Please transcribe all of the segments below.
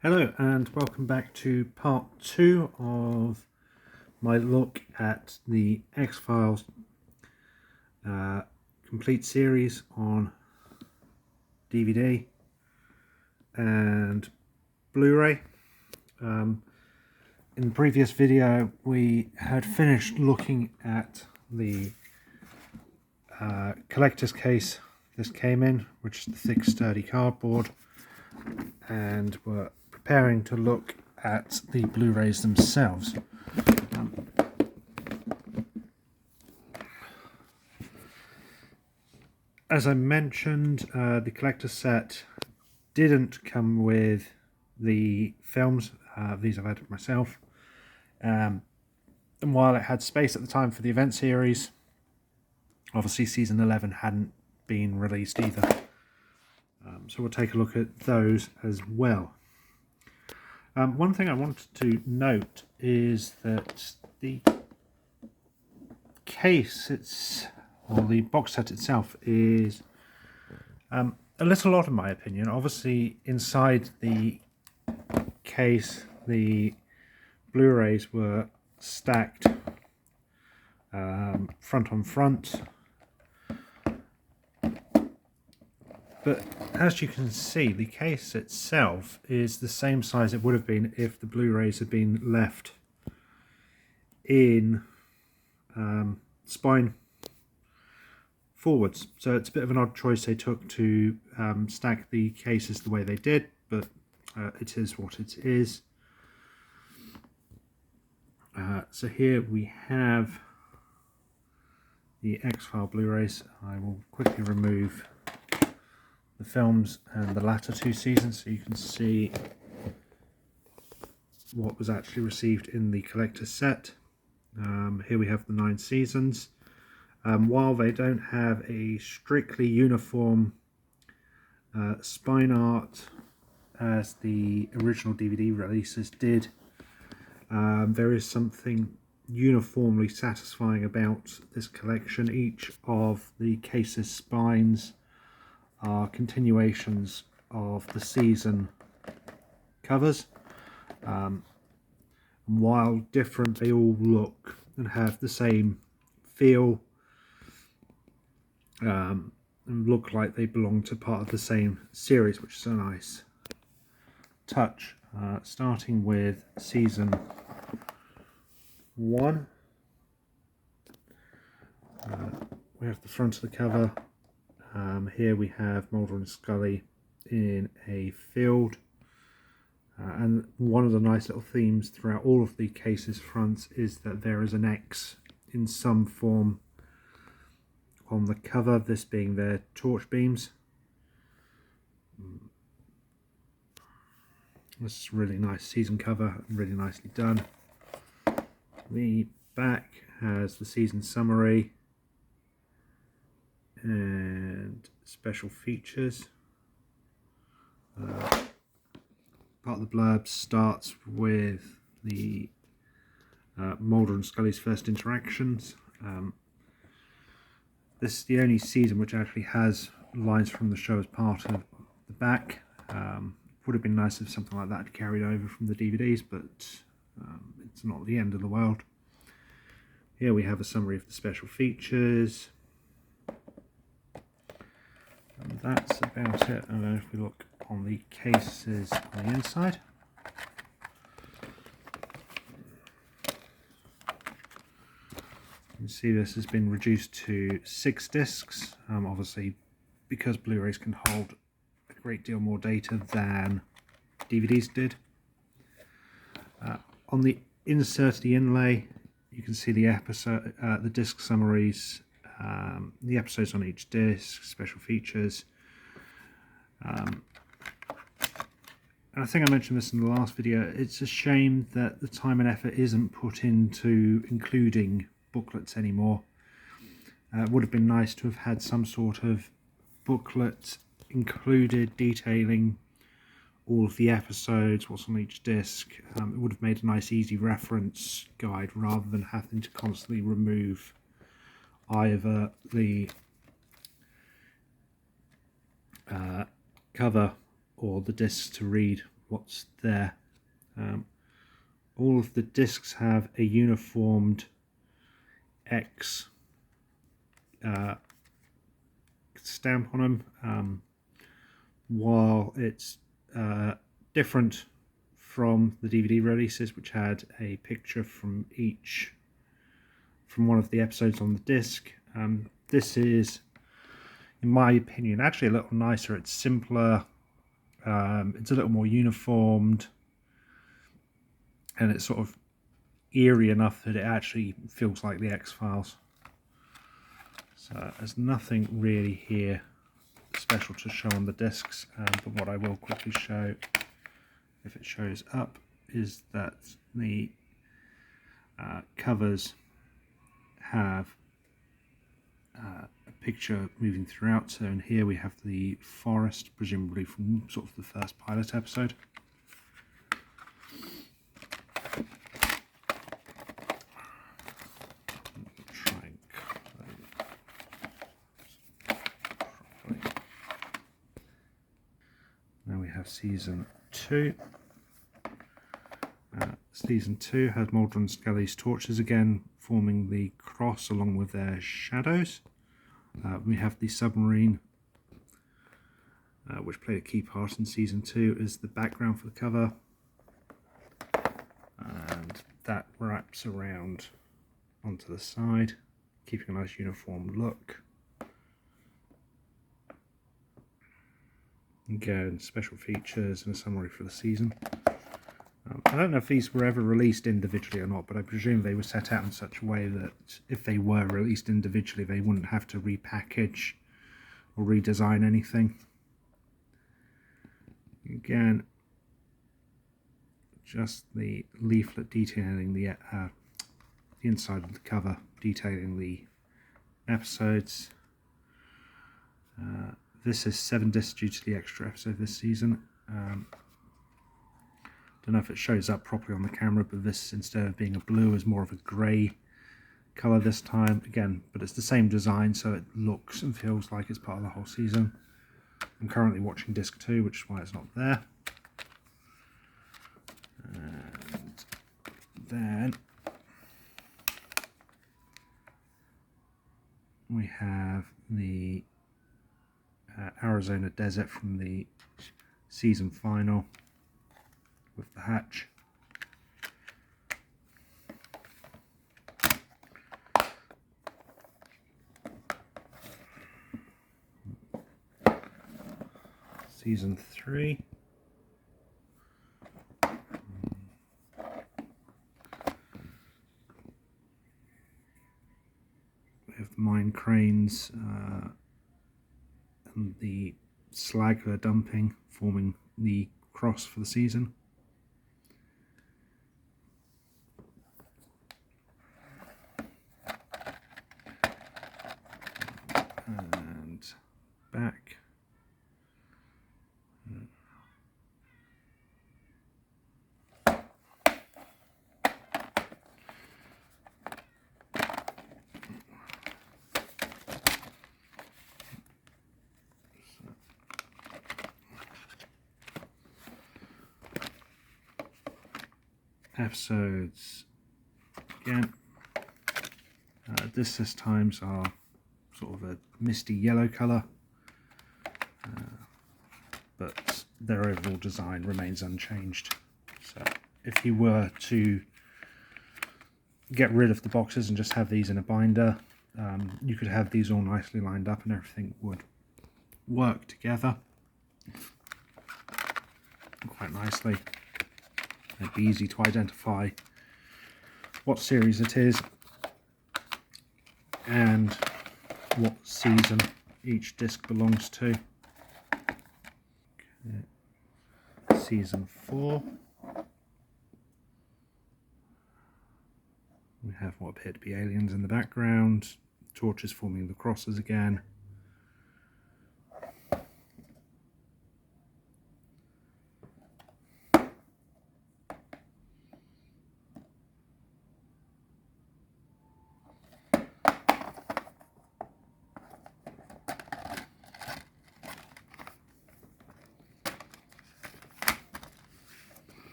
Hello and welcome back to part 2 of my look at the X-Files complete series on DVD and Blu-ray. In the previous video we had finished looking at the collector's case this came in, which is the thick sturdy cardboard, and we're preparing to look at the Blu-rays themselves. As I mentioned, the collector's set didn't come with the films. These I've added myself. And while it had space at the time for the event series, obviously season 11 hadn't been released either. So we'll take a look at those as well. One thing I wanted to note is that the case, or the box set itself, is a little odd in my opinion. Obviously inside the case the Blu-rays were stacked front on front, but as you can see the case itself is the same size it would have been if the Blu-rays had been left in spine forwards. So it's a bit of an odd choice they took to stack the cases the way they did, but it is what it is. So here we have the X-File Blu-rays. I will quickly remove the films and the latter two seasons so you can see what was actually received in the collector's set. Here we have the 9 seasons. While they don't have a strictly uniform spine art as the original DVD releases did, there is something uniformly satisfying about this collection. Each of the case's spines are continuations of the season covers. And while different, they all look and have the same feel, and look like they belong to part of the same series, which is a nice touch. Starting with season 1, we have the front of the cover. Here we have Mulder and Scully in a field, and one of the nice little themes throughout all of the cases fronts is that there is an X in some form on the cover, this being their torch beams. This is a really nice season cover, really nicely done. The back has the season summary and special features. Part of the blurb starts with the Mulder and Scully's first interactions. This is the only season which actually has lines from the show as part of the back. Would have been nice if something like that had carried over from the DVDs, but it's not the end of the world. Here we have a summary of the special features. And that's about it. And then if we look on the cases on the inside, you can see this has been reduced to 6 discs. Obviously, because Blu-rays can hold a great deal more data than DVDs did. On the insert of the inlay, you can see the episode, the disc summaries, the episodes on each disc, special features. And I think I mentioned this in the last video. It's a shame that the time and effort isn't put into including booklets anymore. It would have been nice to have had some sort of booklet included detailing all of the episodes, what's on each disc. It would have made a nice easy reference guide rather than having to constantly remove either the cover or the discs to read what's there. All of the discs have a uniformed X stamp on them, while it's different from the DVD releases, which had a picture from one of the episodes on the disc. This is, in my opinion, actually a little nicer. It's simpler, it's a little more uniformed, and it's sort of eerie enough that it actually feels like the X-Files. So there's nothing really here special to show on the discs, but what I will quickly show, if it shows up, is that the covers have a picture moving throughout. So in here we have the forest, presumably from sort of the first pilot episode. Now we have season 2. Season 2 has Mulder and Scully's torches again, forming the cross along with their shadows. We have the submarine, which played a key part in season 2, as the background for the cover, and that wraps around onto the side, keeping a nice uniform look. Again, special features and a summary for the season. I don't know if these were ever released individually or not, but I presume they were set out in such a way that if they were released individually, they wouldn't have to repackage or redesign anything. Again, just the leaflet detailing the inside of the cover, detailing the episodes. This is 7 discs due to the extra episode this season. Don't know if it shows up properly on the camera, but this, instead of being a blue, is more of a grey colour this time. Again, but it's the same design, so it looks and feels like it's part of the whole season. I'm currently watching disc 2, which is why it's not there. And then we have the Arizona desert from the season final with the hatch. Season 3. We have the mine cranes and the slag they're dumping, forming the cross for the season. And back. Episodes again. This times are sort of a misty yellow colour, but their overall design remains unchanged. So if you were to get rid of the boxes and just have these in a binder, you could have these all nicely lined up and everything would work together quite nicely. It'd be easy to identify what series it is and what season each disc belongs to. Okay. Season 4. We have what appear to be aliens in the background, torches forming the crosses again.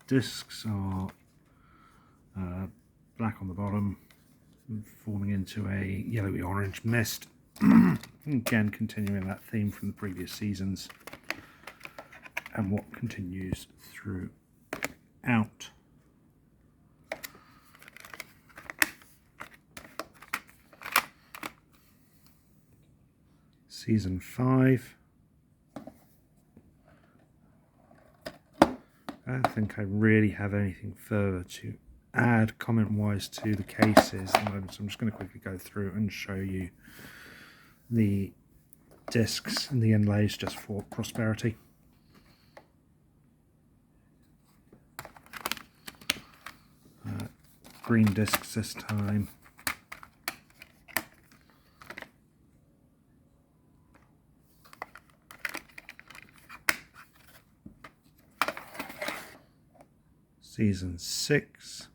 discs are black on the bottom, forming into a yellowy orange mist. Again, continuing that theme from the previous seasons and what continues throughout. Season 5. I don't think I really have anything further to add comment-wise to the cases at the moment, so I'm just going to quickly go through and show you the discs and the inlays just for prosperity. Green discs this time. Season 6.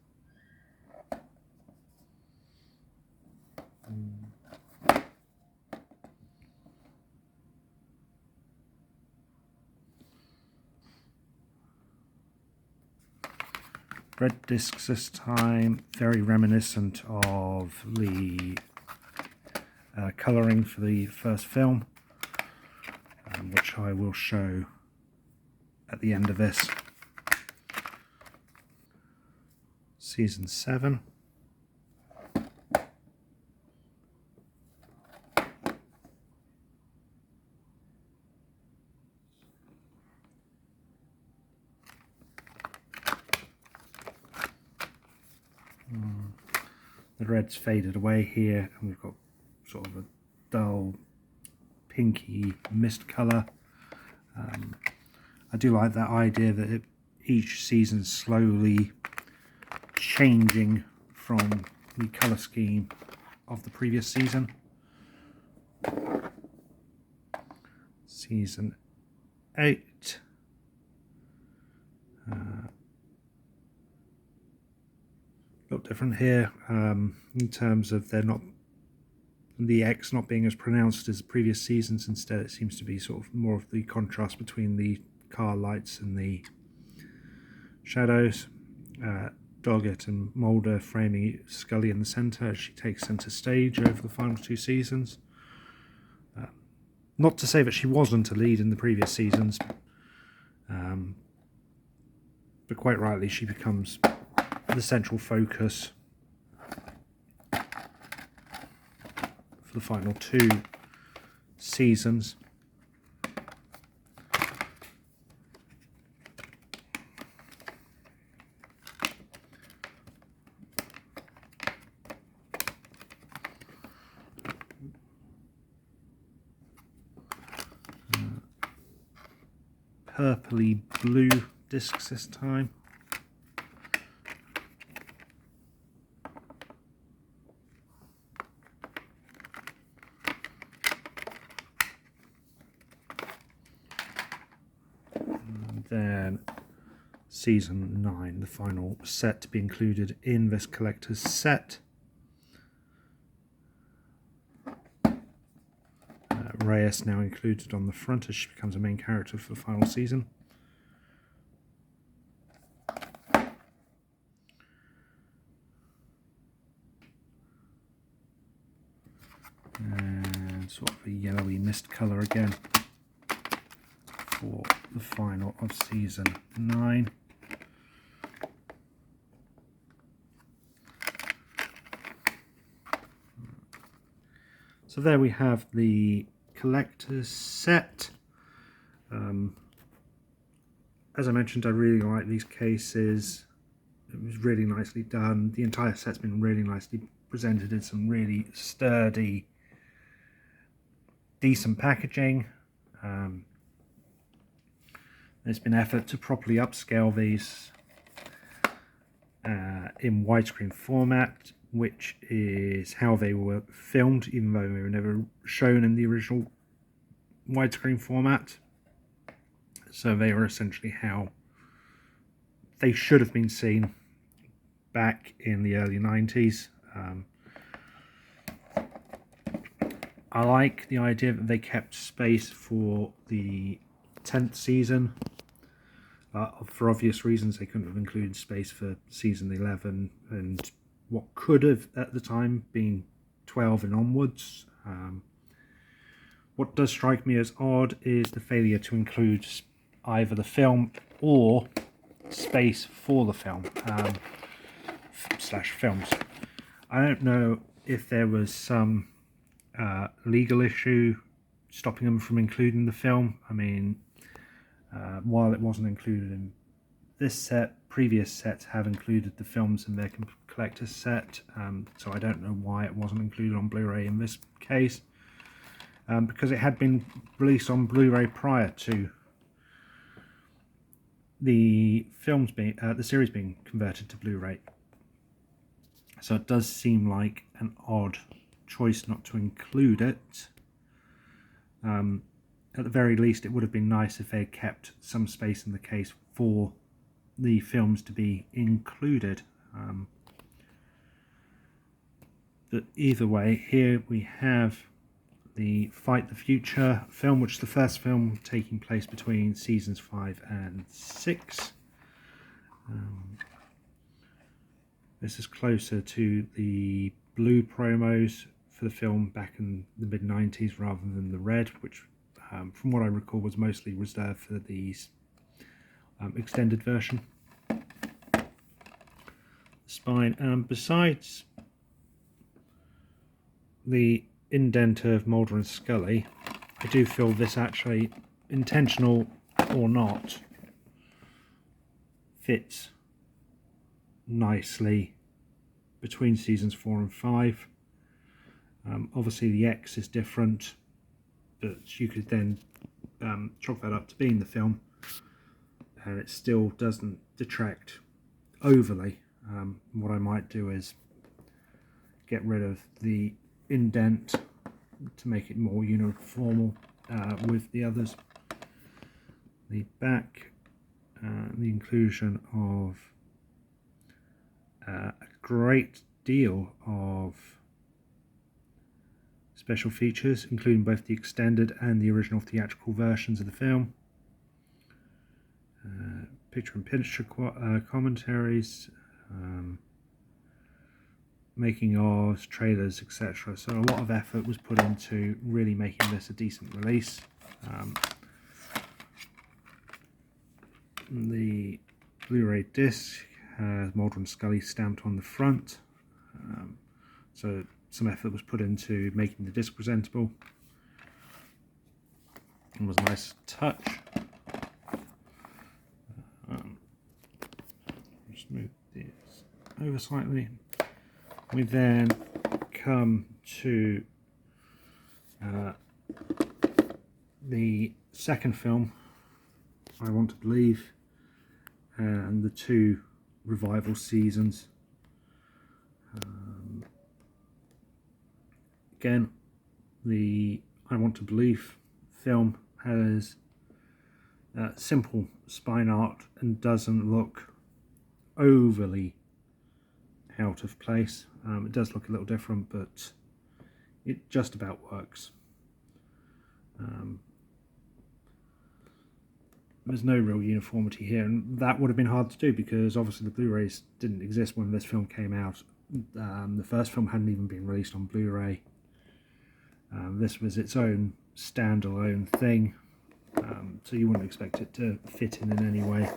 Red discs this time, very reminiscent of the colouring for the first film, which I will show at the end of this. Season 7. The red's faded away here, and we've got sort of a dull pinky mist colour. I do like that idea that each season slowly changing from the colour scheme of the previous season. Season 8. Look different here in terms of the X not being as pronounced as the previous seasons. Instead, it seems to be sort of more of the contrast between the car lights and the shadows. Doggett and Mulder framing Scully in the centre as she takes centre stage over the final 2 seasons. Not to say that she wasn't a lead in the previous seasons, but quite rightly she becomes the central focus for the final 2 seasons. Purpley blue discs this time. Then season 9, the final set to be included in this collector's set. Reyes now included on the front as she becomes a main character for the final season. And sort of a yellowy mist colour again for the final of season 9. So there we have the collector's set. As I mentioned, I really like these cases. It was really nicely done. The entire set's been really nicely presented in some really sturdy, decent packaging. There's been effort to properly upscale these in widescreen format, which is how they were filmed, even though they were never shown in the original widescreen format. So they are essentially how they should have been seen back in the early 90s. I like the idea that they kept space for the 10th season. For obvious reasons, they couldn't have included space for season 11 and what could have at the time been 12 and onwards. What does strike me as odd is the failure to include either the film or space for the film slash films. I don't know if there was some legal issue stopping them from including the film. I mean, while it wasn't included in this set, previous sets have included the films in their collector's set, so I don't know why it wasn't included on Blu-ray in this case, because it had been released on Blu-ray prior to the films being the series being converted to Blu-ray. So it does seem like an odd choice not to include it. At the very least, it would have been nice if they had kept some space in the case for the films to be included. But either way, here we have the Fight the Future film, which is the first film taking place between seasons 5 and 6. This is closer to the blue promos for the film back in the mid-90s rather than the red, which from what I recall was mostly reserved for the extended version. Spine. Besides the indent of Mulder and Scully, I do feel this actually, intentional or not, fits nicely between seasons 4 and 5. Obviously the X is different, but you could then chalk that up to being the film, and it still doesn't detract overly. What I might do is get rid of the indent to make it more uniform with the others. The back, the inclusion of a great deal of special features, including both the extended and the original theatrical versions of the film. Picture-in-picture commentaries, making of, trailers, etc. So a lot of effort was put into really making this a decent release. The Blu-ray disc has Mulder and Scully stamped on the front, so some effort was put into making the disc presentable. It was a nice touch. Just move this over slightly. We then come to the second film, I Want to Believe, and the 2 revival seasons. Again, the I Want to Believe film has simple spine art and doesn't look overly out of place. It does look a little different, but it just about works. There's no real uniformity here, and that would have been hard to do because obviously the Blu-rays didn't exist when this film came out. The first film hadn't even been released on Blu-ray. This was its own standalone thing, so you wouldn't expect it to fit in any way.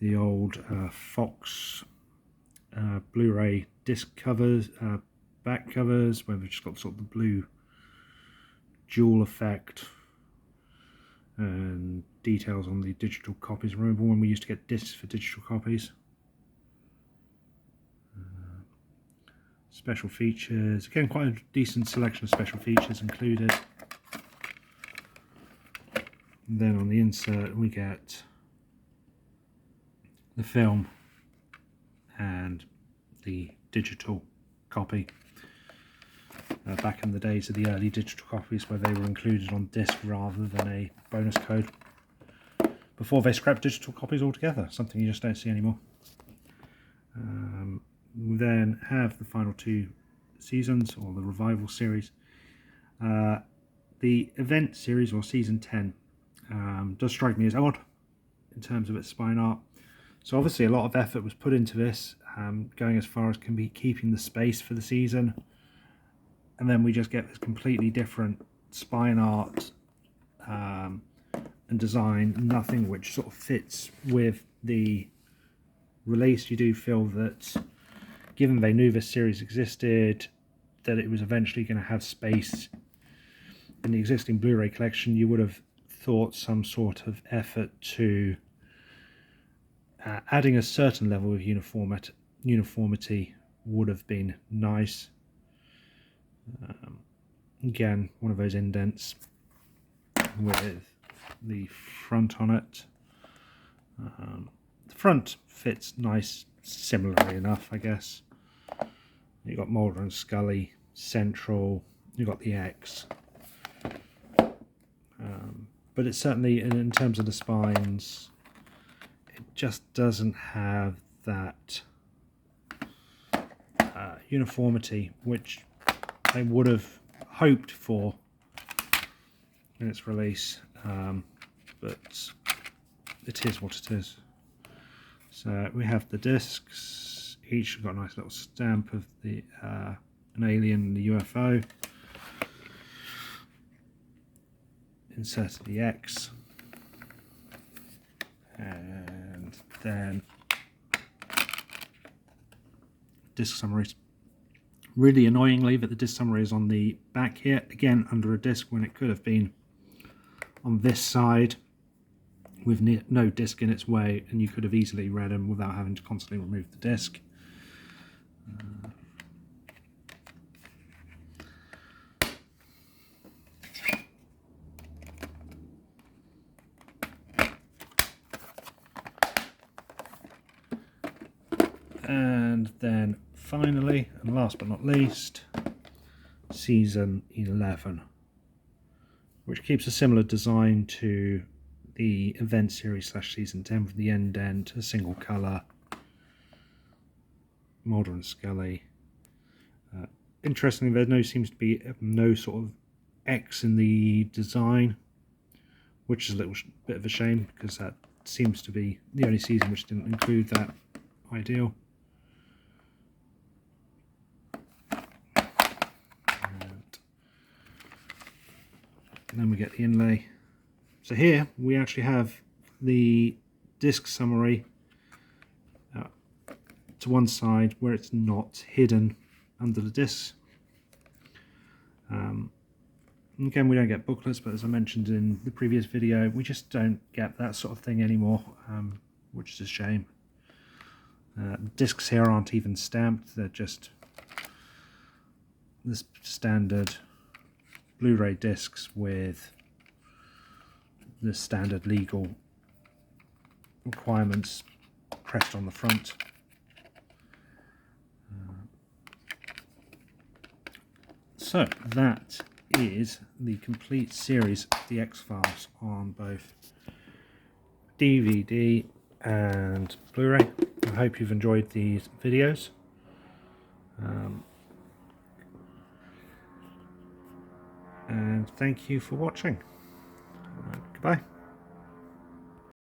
The old Fox Blu-ray disc covers, back covers, where we've just got sort of the blue jewel effect and details on the digital copies. Remember when we used to get discs for digital copies? Special features, again quite a decent selection of special features included. And then on the insert we get the film and the digital copy. Back in the days of the early digital copies where they were included on disc rather than a bonus code, before they scrapped digital copies altogether, something you just don't see anymore. We then have the final 2 seasons, or the revival series. The event series, or season 10, does strike me as odd in terms of its spine art. So obviously a lot of effort was put into this, going as far as can be keeping the space for the season, and then we just get this completely different spine art and design, nothing which sort of fits with the release. You do feel that, given they knew this series existed, that it was eventually going to have space in the existing Blu-ray collection. You would have thought some sort of effort to adding a certain level of uniformity would have been nice. Again, one of those indents with the front on it. The front fits nice, similarly enough, I guess. You've got Mulder and Scully central, you've got the X. But it's certainly, in terms of the spines, it just doesn't have that uniformity which I would have hoped for in its release, but it is what it is. So we have the discs, each got a nice little stamp of the an alien and the UFO. Inserted the X, and then disc summaries. Really annoyingly that the disc summary is on the back here, again under a disc, when it could have been on this side with no disc in its way, and you could have easily read them without having to constantly remove the disc. And then finally, and last but not least, season 11, which keeps a similar design to the event series / season 10, from the indent, a single colour, Mulder and Scully. Interestingly, there seems to be no sort of X in the design, which is a little bit of a shame, because that seems to be the only season which didn't include that ideal. And then we get the inlay. So here we actually have the disc summary to one side, where it's not hidden under the disc. Again, we don't get booklets, but as I mentioned in the previous video, we just don't get that sort of thing anymore, which is a shame. Discs here aren't even stamped, they're just the standard Blu-ray discs with the standard legal requirements pressed on the front. So that is the complete series of the X-Files on both DVD and Blu-ray. I hope you've enjoyed these videos. And thank you for watching. Goodbye.